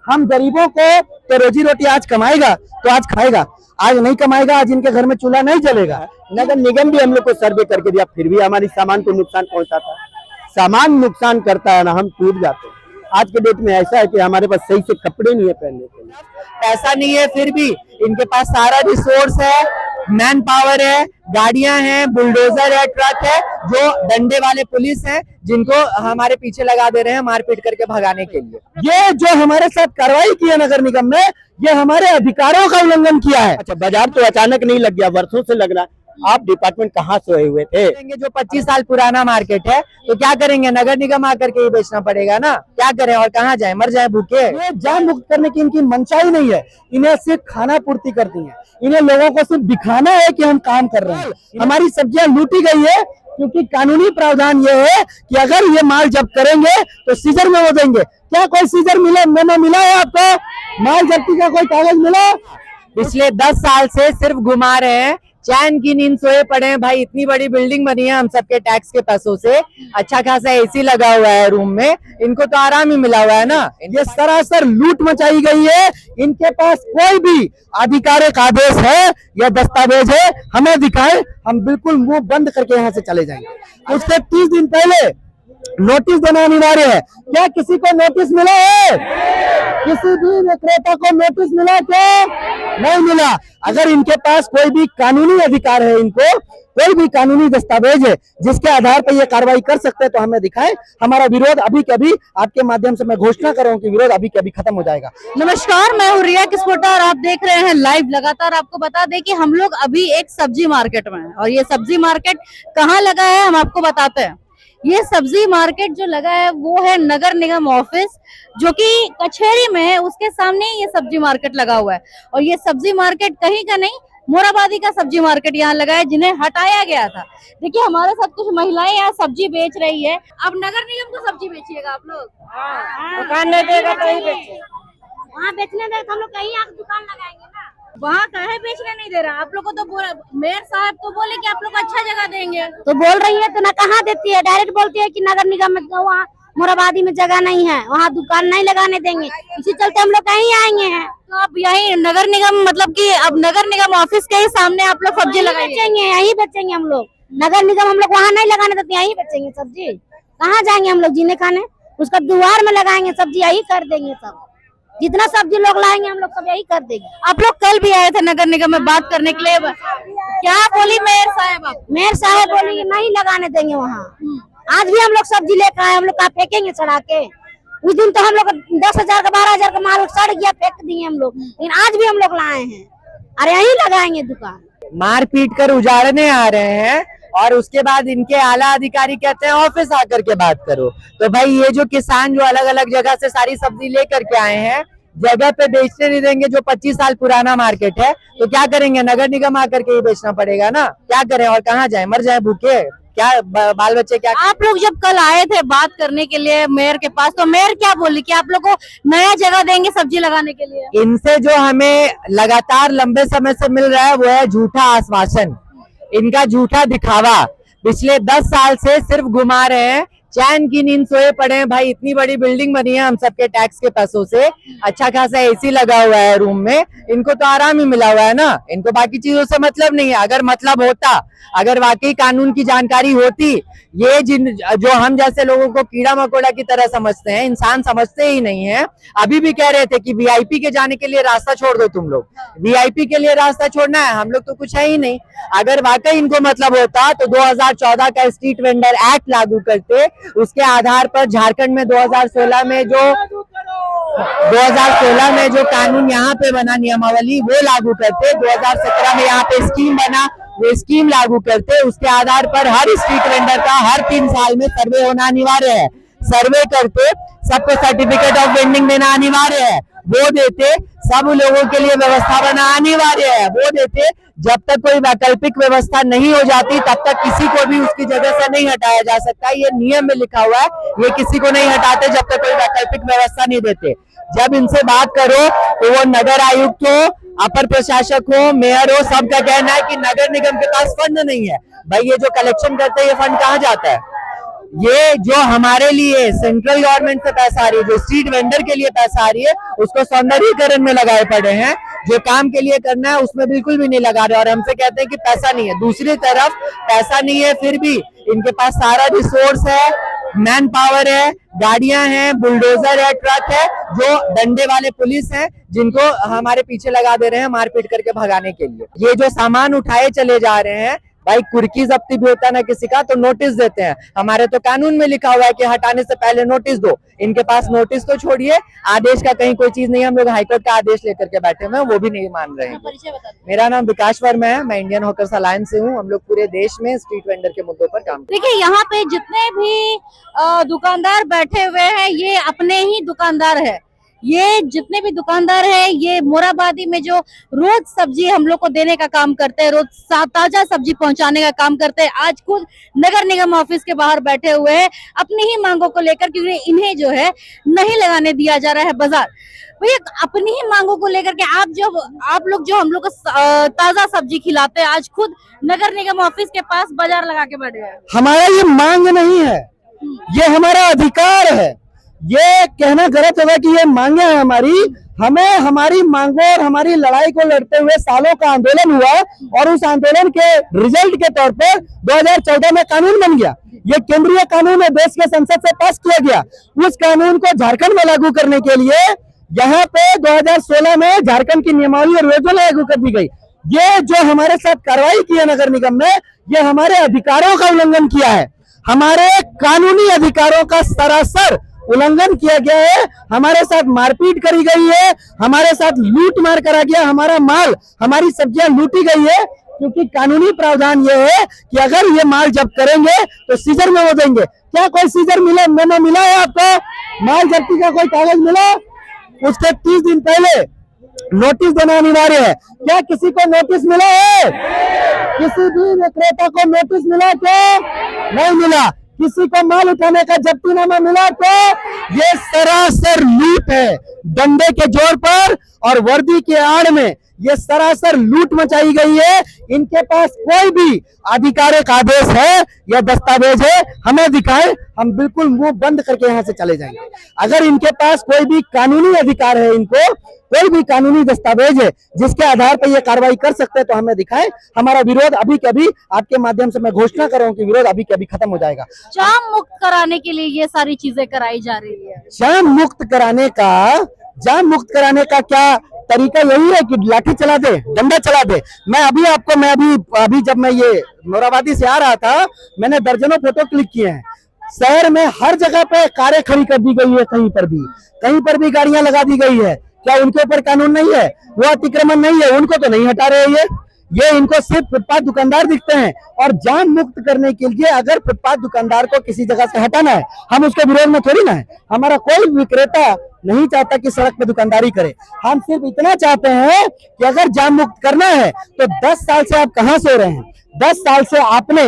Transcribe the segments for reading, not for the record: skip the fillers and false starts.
हम गरीबों को तो रोजी रोटी आज कमाएगा तो आज खाएगा, आज नहीं कमाएगा आज इनके घर में चूल्हा नहीं जलेगा। नगर निगम भी हम लोग को सर्वे करके दिया, फिर भी हमारी सामान को नुकसान पहुंचाता है। सामान नुकसान करता है ना, हम टूट जाते हैं। आज के डेट में ऐसा है कि हमारे पास सही से कपड़े नहीं है पहनने के लिए, पैसा नहीं है, फिर भी इनके पास सारा रिसोर्स है, मैन पावर है, गाड़ियां हैं, बुलडोजर है, ट्रक है, जो डंडे वाले पुलिस हैं जिनको हमारे पीछे लगा दे रहे हैं मारपीट करके भगाने के लिए। ये जो हमारे साथ कार्रवाई की है नगर निगम में, ये हमारे अधिकारों का उल्लंघन किया है। अच्छा, बाजार तो अचानक नहीं लग गया, वर्षों से लग रहा है। आप डिपार्टमेंट कहाँ सोए हुए थे? जो 25 साल पुराना मार्केट है तो क्या करेंगे, नगर निगम आकर के ही बेचना पड़ेगा ना, क्या करें और कहाँ जाए, मर जाए भूखे। ये जान मुक्त करने की इनकी मंशा ही नहीं है, इन्हें सिर्फ खाना पूर्ति करती है, इन्हें लोगों को सिर्फ दिखाना है कि हम काम कर रहे हैं। हमारी सब्जियां लूटी गई है क्योंकि कानूनी प्रावधान ये है कि अगर ये माल जब्त करेंगे तो सीजर में हो देंगे। क्या कोई सीजर मेमो मिला है आपको? माल जब्ती का कोई कागज मिला? पिछले 10 साल से सिर्फ घुमा रहे हैं, चैन की नींद सोए पड़े हैं भाई। इतनी बड़ी बिल्डिंग बनी है हम सबके टैक्स के पैसों से, अच्छा खासा एसी लगा हुआ है रूम में, इनको तो आराम ही मिला हुआ है ना। ये सरासर लूट मचाई गई है। इनके पास कोई भी आधिकारिक आदेश है या दस्तावेज है हमें दिखाए, हम बिल्कुल मुंह बंद करके यहाँ से चले जाएंगे। उससे 30 दिन पहले नोटिस देना अनिवार्य है। क्या किसी को नोटिस मिला है? किसी भी विक्रेता को नोटिस मिला क्या? नहीं मिला। अगर इनके पास कोई भी कानूनी अधिकार है, इनको कोई भी कानूनी दस्तावेज है जिसके आधार पर ये कार्रवाई कर सकते हैं तो हमें दिखाएं। हमारा विरोध अभी के अभी, आपके माध्यम से मैं घोषणा कर रहा हूं कि विरोध अभी के अभी खत्म हो जाएगा। नमस्कार, मैं हूँ रिया किस्पोटा और आप देख रहे हैं लाइव लगातार। आपको बता दें कि हम लोग अभी एक सब्जी मार्केट में हैं और ये सब्जी मार्केट कहाँ लगा है हम आपको बताते हैं। ये सब्जी मार्केट जो लगा है वो है नगर निगम ऑफिस, जो कि कचहरी में है, उसके सामने ये सब्जी मार्केट लगा हुआ है। और ये सब्जी मार्केट कहीं का नहीं, मोराबादी का सब्जी मार्केट यहाँ लगा है, जिन्हें हटाया गया था। देखिए हमारे साथ कुछ महिलाएं यहाँ सब्जी बेच रही है। अब नगर निगम को सब्जी बेचिएगा आप लोग? दुकान नहीं देगा तो ही बेचिए। वहाँ बेचने दे तो हम लोग कहीं आके दुकान लगाएंगे ना। वहाँ कहे बेचने नहीं दे रहा। आप लोग को तो मेयर साहब तो बोले कि आप लोग अच्छा जगह देंगे, तो बोल रही है तो ना कहाँ देती है, डायरेक्ट बोलती है कि नगर निगम में वहाँ मोराबादी में जगह नहीं है, वहाँ दुकान नहीं लगाने देंगे। इसी चलते हम लोग कहीं आएंगे हैं। तो अब यही नगर निगम, मतलब कि अब नगर निगम ऑफिस के ही सामने आप लोग सब्जी लगाएंगे? यही बेचेंगे हम लोग। नगर निगम हम लोग वहाँ नहीं लगाने देते, यही बेचेंगे सब्जी। कहाँ जाएंगे हम लोग जीने खाने? उसका द्वार में लगाएंगे सब्जी, यही कर देंगे सब। जितना सब्जी लोग लाएंगे हम लोग सब यही कर देंगे। आप लोग कल भी आए थे नगर निगम में बात करने के लिए, क्या बोली मेयर साहब? मेयर साहब बोली नहीं लगाने देंगे वहाँ। आज भी हम लोग सब्जी लेकर आए, हम लोग कहाँ फेंकेंगे चढ़ा के? उस दिन तो हम लोग 10,000 का 12,000 का माल सड़ गया, फेंक दिए हम लोग, लेकिन आज भी हम लोग लाए हैं। अरे यही लगाएंगे दुकान। मार पीट कर उजाड़ने आ रहे हैं और उसके बाद इनके आला अधिकारी कहते हैं ऑफिस आकर के बात करो। तो भाई ये जो किसान जो अलग अलग जगह से सारी सब्जी लेकर के आए हैं, जगह पे बेचने नहीं देंगे, जो 25 साल पुराना मार्केट है, तो क्या करेंगे, नगर निगम आकर के ही बेचना पड़ेगा ना, क्या करें और कहाँ जाए, मर जाए भूखे, क्या बाल बच्चे क्या। आप लोग जब कल आए थे बात करने के लिए मेयर के पास, तो मेयर क्या बोली कि आप लोग को नया जगह देंगे सब्जी लगाने के लिए? इनसे जो हमें लगातार लंबे समय से मिल रहा है वो है झूठा आश्वासन, इनका झूठा दिखावा। पिछले 10 साल से सिर्फ घुमा रहे हैं, चैन की नींद सोए पड़े हैं भाई। इतनी बड़ी बिल्डिंग बनी है हम सबके टैक्स के पैसों से, अच्छा खासा एसी लगा हुआ है रूम में, इनको तो आराम ही मिला हुआ है ना, इनको बाकी चीजों से मतलब नहीं है। अगर मतलब होता, अगर वाकई कानून की जानकारी होती, ये जो हम जैसे लोगों को कीड़ा मकोड़ा की तरह समझते हैं, इंसान समझते ही नहीं है। अभी भी कह रहे थे कि वीआईपी के जाने के लिए रास्ता छोड़ दो तुम लोग, वीआईपी के लिए रास्ता छोड़ना है, हम लोग तो कुछ है ही नहीं। अगर वाकई इनको मतलब होता तो 2014 का स्ट्रीट वेंडर एक्ट लागू करते, उसके आधार पर झारखंड में 2016 में जो कानून यहाँ पे बना, नियमावली, वो लागू करते। 2017 में यहाँ पे स्कीम बना, वो स्कीम लागू करते। उसके आधार पर हर स्ट्रीट वेंडर का हर 3 साल में सर्वे होना अनिवार्य है, सर्वे करते, सबको सर्टिफिकेट ऑफ वेंडिंग देना अनिवार्य है, वो देते। सब लोगों के लिए व्यवस्था बना अनिवार्य है, वो देते। जब तक कोई वैकल्पिक व्यवस्था नहीं हो जाती तब तक किसी को भी उसकी जगह से नहीं हटाया जा सकता। ये नियम में लिखा हुआ है, ये किसी को नहीं हटाते जब तक कोई वैकल्पिक व्यवस्था नहीं देते। जब इनसे बात करो तो वो नगर आयुक्त हो, अपर प्रशासक हो, मेयर हो, सबका कहना है कि नगर निगम के पास फंड नहीं है। भाई ये जो कलेक्शन करते हैं ये फंड कहाँ जाता है? ये जो हमारे लिए सेंट्रल गवर्नमेंट से पैसा आ रही है, जो स्ट्रीट वेंडर के लिए पैसा आ रही है, उसको सौंदर्यीकरण में लगाए पड़े हैं। जो काम के लिए करना है उसमें बिल्कुल भी नहीं लगा रहे और हमसे कहते हैं कि पैसा नहीं है। दूसरी तरफ पैसा नहीं है फिर भी इनके पास सारा रिसोर्स है, मैन पावर है, गाड़ियां हैं, बुलडोजर है, ट्रक है, जो डंडे वाले पुलिस हैं जिनको हमारे पीछे लगा दे रहे हैं मारपीट करके भगाने के लिए। ये जो सामान उठाए चले जा रहे हैं, भाई कुर्की जब्ती भी होता है ना किसी का तो नोटिस देते हैं। हमारे तो कानून में लिखा हुआ है कि हटाने से पहले नोटिस दो। इनके पास नोटिस तो छोड़िए, आदेश का कहीं कोई चीज नहीं है। हम लोग हाईकोर्ट का आदेश लेकर के बैठे हुए हैं, वो भी नहीं मान रहे हैं। परिचय बता दो। मेरा नाम विकास वर्मा है, मैं इंडियन हॉकर्स अलायंस से हूँ। हम लोग पूरे देश में स्ट्रीट वेंडर के मुद्दों पर काम करते हैं। देखिए यहाँ पे जितने भी दुकानदार बैठे हुए हैं ये अपने ही दुकानदार है। ये जितने भी दुकानदार है ये मोराबादी में जो रोज सब्जी हम लोग को देने का काम करते हैं, रोज ताजा सब्जी पहुंचाने का काम करते हैं, आज खुद नगर निगम ऑफिस के बाहर बैठे हुए हैं अपनी ही मांगों को लेकर, क्योंकि इन्हें जो है नहीं लगाने दिया जा रहा है बाजार। भैया अपनी ही मांगों को लेकर के आप लोग जो हम लोग को ताजा सब्जी खिलाते हैं, आज खुद नगर निगम ऑफिस के पास बाजार लगा के बैठे हैं। हमारा ये मांग नहीं है, ये हमारा अधिकार है। ये कहना गलत होगा कि ये मांगे हैं हमारी। हमें हमारी मांगों और हमारी लड़ाई को लड़ते हुए सालों का आंदोलन हुआ और उस आंदोलन के रिजल्ट के तौर पर 2014 में कानून बन गया। ये केंद्रीय कानून है, देश के संसद से पास किया गया। उस कानून को झारखंड में लागू करने के लिए यहाँ पे 2016 में झारखंड की नियमावली और योजना लागू कर दी गई। ये जो हमारे साथ कार्रवाई की है नगर निगम ने, ये हमारे अधिकारों का उल्लंघन किया है। हमारे कानूनी अधिकारों का सरासर उल्लंघन किया गया है। हमारे साथ मारपीट करी गई है, हमारे साथ लूट मार करा गया, हमारा माल, हमारी सब्जियां लूटी गई है। क्योंकि कानूनी प्रावधान ये है कि अगर ये माल जब्त करेंगे तो सीजर में हो देंगे। क्या कोई सीजर मेमो मिला है आपको? माल जब्ती का कोई कागज मिला? उसके 30 दिन पहले नोटिस देना अनिवार्य है। क्या किसी को नोटिस मिला है? किसी भी विक्रेता को नोटिस मिला क्या? नहीं मिला। किसी को माल उठाने का जब्तीनामा मिला तो ये सरासर लूट है। डंडे के जोर पर और वर्दी के आड़ में ये सरासर लूट मचाई गई है। इनके पास कोई भी आधिकारिक आदेश है या दस्तावेज है, हमें दिखाए, हम बिल्कुल मुंह बंद करके यहाँ से चले जाएंगे। अगर इनके पास कोई भी कानूनी अधिकार है, इनको कोई भी कानूनी दस्तावेज है जिसके आधार पर ये कार्रवाई कर सकते हैं तो हमें दिखाएं। हमारा विरोध अभी के अभी, आपके माध्यम से मैं घोषणा कर रहा हूँ कि विरोध अभी के अभी खत्म हो जाएगा। जाम मुक्त कराने के लिए ये सारी चीजें कराई जा रही है। जाम मुक्त कराने का क्या तरीका? यही है कि लाठी चला दे, डंडा चला दे। मैं अभी जब मैं ये मोराबादी से आ रहा था, मैंने दर्जनों फोटो क्लिक किए हैं। शहर में हर जगह पे कारें खड़ी कर दी गई है, कहीं पर भी गाड़ियां लगा दी गई है। क्या उनके ऊपर कानून नहीं है? वो अतिक्रमण नहीं है? उनको तो नहीं हटा रहे ये इनको सिर्फ फुटपाथ दुकानदार दिखते हैं। और जाम मुक्त करने के लिए अगर फुटपाथ दुकानदार को किसी जगह से हटाना है, हम उसके विरोध में थोड़ी ना है। हमारा कोई विक्रेता नहीं चाहता कि सड़क पे दुकानदारी करे। हम सिर्फ इतना चाहते हैं कि अगर जाम मुक्त करना है तो 10 साल से आप कहां सो रहे हैं? 10 साल से आपने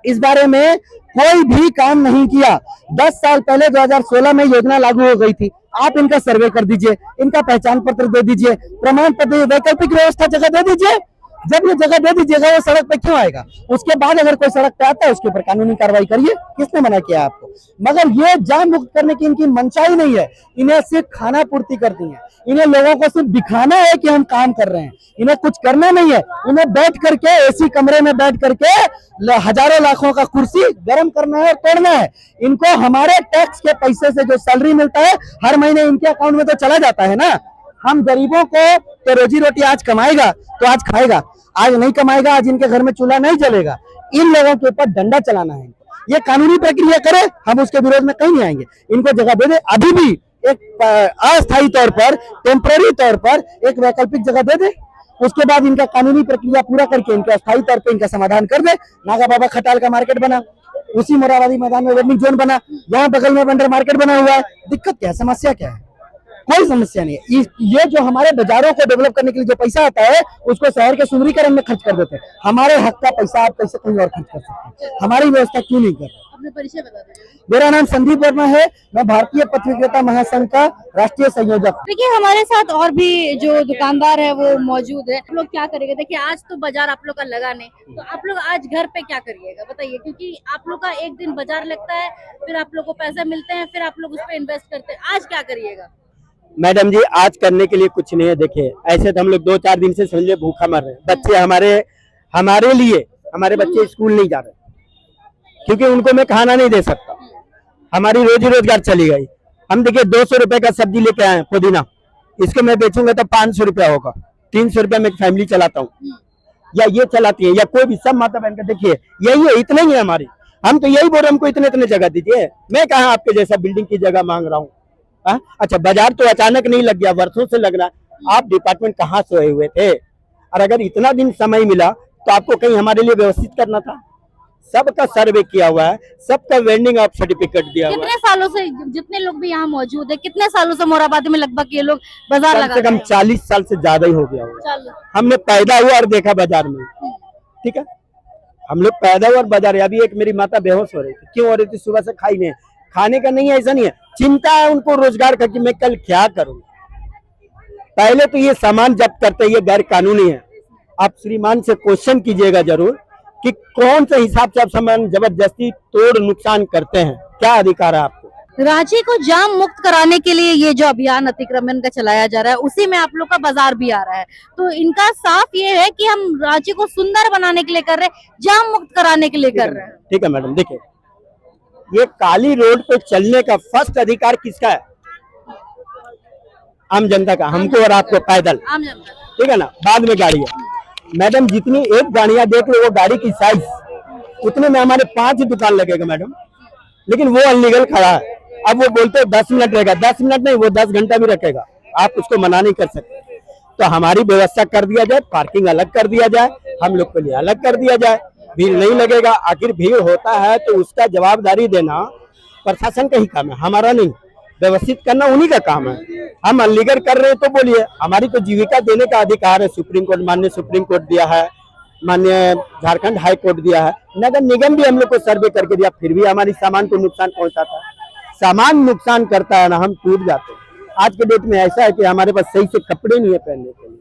इस बारे में कोई भी काम नहीं किया। 10 साल पहले 2016 में योजना लागू हो गई थी। आप इनका सर्वे कर दीजिए, इनका पहचान पत्र दे दीजिए, प्रमाण पत्र, वैकल्पिक व्यवस्था जगह दे दीजिए। जब ये जगह दे दीजिएगा वो सड़क पे क्यों आएगा? उसके बाद अगर कोई सड़क पे आता है उसके ऊपर कानूनी कार्रवाई करिए। किसने मना किया आपको? मगर ये जाम मुक्त करने की इनकी मंशा ही नहीं है। इन्हें सिर्फ खाना पूर्ति करती है। इन्हें लोगों को सिर्फ दिखाना है कि हम काम कर रहे हैं, इन्हें कुछ करना नहीं है। इन्हें बैठ करके एसी कमरे में बैठ करके हजारों लाखों का कुर्सी गर्म करना है और तोड़ना है। इनको हमारे टैक्स के पैसे से जो सैलरी मिलता है हर महीने इनके अकाउंट में तो चला जाता है ना। हम गरीबों को तो रोजी रोटी आज कमाएगा तो आज खाएगा, आज नहीं कमाएगा, आज इनके घर में चूल्हा नहीं जलेगा। इन लोगों के ऊपर डंडा चलाना है। ये कानूनी प्रक्रिया करे, हम उसके विरोध में कहीं नहीं आएंगे। इनको जगह दे दे, अभी भी एक अस्थायी तौर पर, टेम्पररी तौर पर एक वैकल्पिक जगह दे दे। उसके बाद इनका कानूनी प्रक्रिया पूरा करके इनका अस्थायी तौर पर इनका समाधान कर दे। नागा बाबा खटाल का मार्केट बना, उसी मोराबादी मैदान में वेंडिंग जोन बना, यहाँ बगल में बंडर मार्केट बना हुआ है। दिक्कत क्या है? समस्या क्या है? कोई समस्या नहीं है। ये जो हमारे बाजारों को डेवलप करने के लिए जो पैसा आता है उसको शहर के सुंदरीकरण में खर्च कर देते हैं। हमारे हक का पैसा आप कैसे कहीं और खर्च कर सकते हैं? हमारी व्यवस्था क्यों नहीं कर रहे? अपने परिचय बता दीजिए। मेरा नाम संदीप वर्मा है, मैं भारतीय पथ विक्रेता महासंघ का राष्ट्रीय संयोजक। देखिए हमारे साथ और भी जो दुकानदार है वो मौजूद है। आप लोग क्या करेंगे? देखिए आज तो बाजार आप लोग का लगा नहीं, तो आप लोग आज घर पे क्या करिएगा बताइए, क्योंकि आप लोग का एक दिन बाजार लगता है, फिर आप लोग को पैसे मिलते हैं, फिर आप लोग उस पर इन्वेस्ट करते हैं। आज क्या करिएगा? मैडम जी आज करने के लिए कुछ नहीं है। देखिए ऐसे तो हम लोग 2-4 दिन से समझिए भूखा मर रहे हैं। बच्चे हमारे लिए हमारे बच्चे स्कूल नहीं जा रहे क्योंकि उनको मैं खाना नहीं दे सकता। हमारी रोजी रोजगार चली गई। हम देखिए 200 रुपए का सब्जी लेके आए पुदीना, इसको मैं बेचूंगा तो 500 रुपया होगा। 300 रुपया में फैमिली चलाता हूँ या ये चलाती है या कोई भी, सब माता बहन का देखिए यही है, इतना ही है हमारी। हम तो यही बोल रहे हमको इतने जगह दीजिए। मैं कहाँ आपके जैसा बिल्डिंग की जगह मांग रहा हूँ। अच्छा बाजार तो अचानक नहीं लग गया, वर्षों से लग रहा। आप डिपार्टमेंट कहाँ सोए हुए थे? और अगर इतना दिन समय मिला तो आपको कहीं हमारे लिए व्यवस्थित करना था। सबका सर्वे किया हुआ है, सबका वेंडिंग ऑफ सर्टिफिकेट दिया हुआ है। कितने सालों से जितने लोग भी यहाँ मौजूद है, कितने सालों से मोराबादी में लगभग ये लोग बाजार कम लगा से कम 40 साल से ज्यादा ही हो गया होगा। हमने पैदा हुआ और देखा बाजार में, ठीक है। हम लोग पैदा हुआ और बाजार, अभी एक मेरी माता बेहोश हो रही थी। क्यों हो रही थी? सुबह से खाई नहीं, खाने का नहीं है ऐसा नहीं है, चिंता है उनको रोजगार का कि मैं कल क्या करूं। पहले तो ये सामान जब्त करते, ये गैर कानूनी है। आप श्रीमान से क्वेश्चन कीजिएगा जरूर कि कौन से हिसाब से आप सामान जबरदस्ती तोड़ नुकसान करते हैं, क्या अधिकार है आपको? रांची को जाम मुक्त कराने के लिए ये जो अभियान अतिक्रमण का चलाया जा रहा है, उसी में आप लोग का बाजार भी आ रहा है। तो इनका साफ ये है कि हम रांची को सुंदर बनाने के लिए कर रहे हैं, जाम मुक्त कराने के लिए कर रहे हैं। ठीक है मैडम, देखिए ये काली रोड पे चलने का फर्स्ट अधिकार किसका है? आम जनता का, हमको और आपको पैदल, आम जनता। ठीक है ना। बाद में गाड़ी है मैडम, जितनी एक गाड़ियां देख लो वो गाड़ी की साइज उतने में हमारे 5 दुकान लगेगा मैडम, लेकिन वो अनलीगल खड़ा है। अब वो बोलते हैं 10 मिनट रहेगा, 10 मिनट नहीं वो 10 घंटा भी रखेगा, आप उसको मना नहीं कर सकते। तो हमारी व्यवस्था कर दिया जाए, पार्किंग अलग कर दिया जाए, हम लोग के लिए अलग कर दिया जाए, भीड़ नहीं लगेगा। आखिर भीड़ होता है तो उसका जवाबदारी देना प्रशासन का ही काम है, हमारा नहीं। व्यवस्थित करना उन्हीं का काम है। हम अनलीगल कर रहे हैं तो बोलिए, हमारी तो जीविका देने का अधिकार है। सुप्रीम कोर्ट, माननीय सुप्रीम कोर्ट दिया है, माननीय झारखंड हाई कोर्ट दिया है, नगर निगम भी हम लोग को सर्वे करके दिया, फिर भी हमारी सामान को नुकसान पहुंचाता है। सामान नुकसान करता है ना, हम टूट जाते हैं। आज के डेट में ऐसा है कि हमारे पास सही से कपड़े नहीं है पहनने के लिए,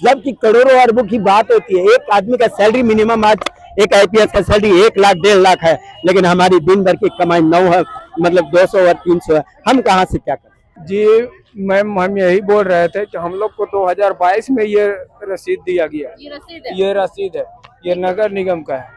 जबकि करोड़ों अरबों की बात होती है। एक आदमी का सैलरी मिनिमम आज एक आईपीएस का सैलरी 1 लाख 1.5 लाख है, लेकिन हमारी दिन भर की कमाई 9 है, मतलब 200 और 300 है। हम कहाँ से क्या करें? जी मैम, हम यही बोल रहे थे कि हम लोग को 2022 में ये रसीद दिया गया। ये रसीद है, ये नगर निगम का है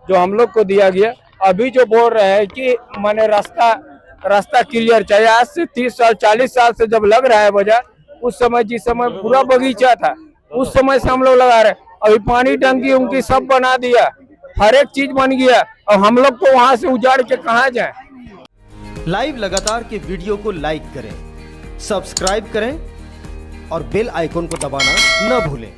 जो हम लोग को दिया गया। अभी जो बोल रहे हैं कि मैंने रास्ता क्लियर चाहिए, आज से 30 साल 40 साल से जब लग रहा है बाजार, उस समय जिस समय पूरा बगीचा था उस समय से हम लोग लगा रहे। अभी पानी टंकी उनकी सब बना दिया, हर एक चीज बन गया, और हम लोग तो वहाँ से उजाड़ के कहाँ जाए। लाइव लगातार के वीडियो को लाइक करें, सब्सक्राइब करें और बेल आइकॉन को दबाना न भूलें।